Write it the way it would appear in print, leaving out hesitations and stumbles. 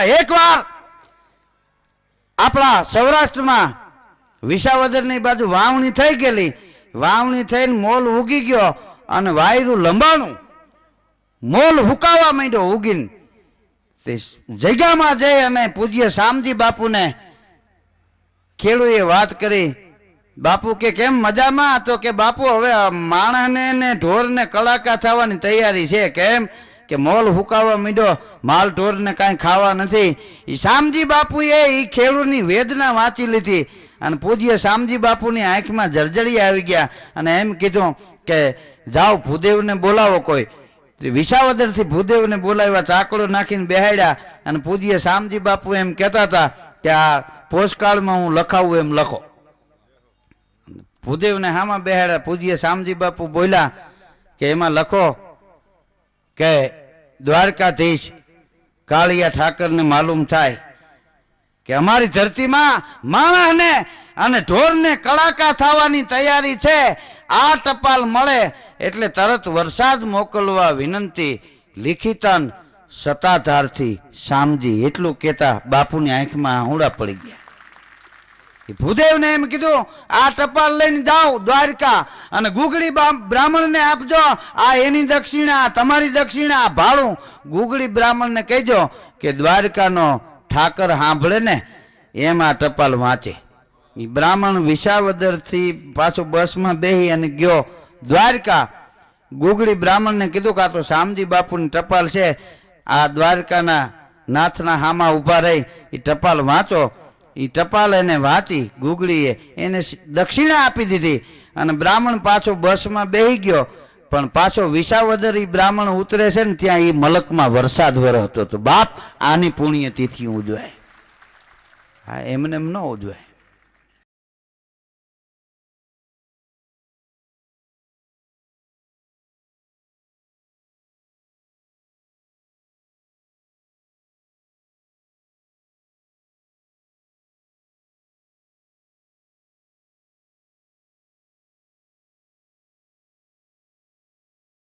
આ એકવાર આપણા સૌરાષ્ટ્રમાં વિસાવદરની બાજુ વાવણી થઈ ગયેલી, વાવણી થઈને મોલ ઉગી ગયો અને વાયરું લંબાણું, મોલ હુકાવા માંડ્યો ઉગીને. તે જગ્યામાં જઈ અને પૂજ્ય શામજી બાપુને ખેડૂએ વાત કરી. બાપુ કે કેમ મજામાં? તો કે બાપુ હવે માણસને ને ઢોરને કલાકા થવાની તૈયારી છે. કેમ? કે મોલ હુકાવા માંડ્યો, માલ ઢોરને કાંઈ ખાવા નથી. એ શામજી બાપુએ એ ખેડૂની વેદના વાંચી લીધી અને પૂજ્ય શામજી બાપુની આંખમાં જળજળી આવી ગયા અને એમ કીધું કે જાઓ ભૂદેવને બોલાવો. કોઈ વિસાવદરથી ભૂદેવને બોલાવ્યા, ચાકડો નાખીને બેહાડ્યા અને પૂજ્ય શામજી બાપુ એમ કહેતા હતા કે આ પોસ્ટકાર્ડમાં હું લખાવું એમ લખો. ભૂદેવને હામાં બેહાડ્યા. પૂજ્ય શામજી બાપુ બોલ્યા કે એમાં લખો કે દ્વારકાધીશ કાળિયા ઠાકરને માલુમ થાય કે અમારી ધરતીમાં માણસને અને ઢોરને કડાકા થવાની તૈયારી છે. આ ટપાલ મળે એટલે તરત વરસાદ મોકલવા વિનંતી, લિખિતન સત્તાધારથી શામજી. એટલું કહેતા બાપુની આંખમાં આહુડા પડી ગયા. ભૂદેવને એમ કીધું આ ટપાલ લઈને જાઓ દ્વારકા અને ગુગળી બ્રાહ્મણને આપજો. આ એની દક્ષિણા, તમારી દક્ષિણા, ભાડું. ગુગળી બ્રાહ્મણને કહેજો કે દ્વારકાનો ઠાકર સાંભળે ને એમ આ ટપાલ વાંચે. એ બ્રાહ્મણ વિસાવદરથી પાછો બસમાં બેસી અને ગયો દ્વારકા. ગુગળી બ્રાહ્મણને કીધું કે આ તો શામજી બાપુની ટપાલ છે, આ દ્વારકાના નાથના હામાં ઊભા રહી એ ટપાલ વાંચો. એ ટપાલ એને વાંચી ગુગળીએ એને દક્ષિણા આપી દીધી અને બ્રાહ્મણ પાછો બસમાં બેસી ગયો. પણ પાછો વિસાવદર એ બ્રાહ્મણ ઉતરે છે ને ત્યાં એ મલકમાં વરસાદ વરસતો હતો. બાપ આની પુણ્યતિથિ ઉજવાય, હા એમને એમ ન ઉજવાય.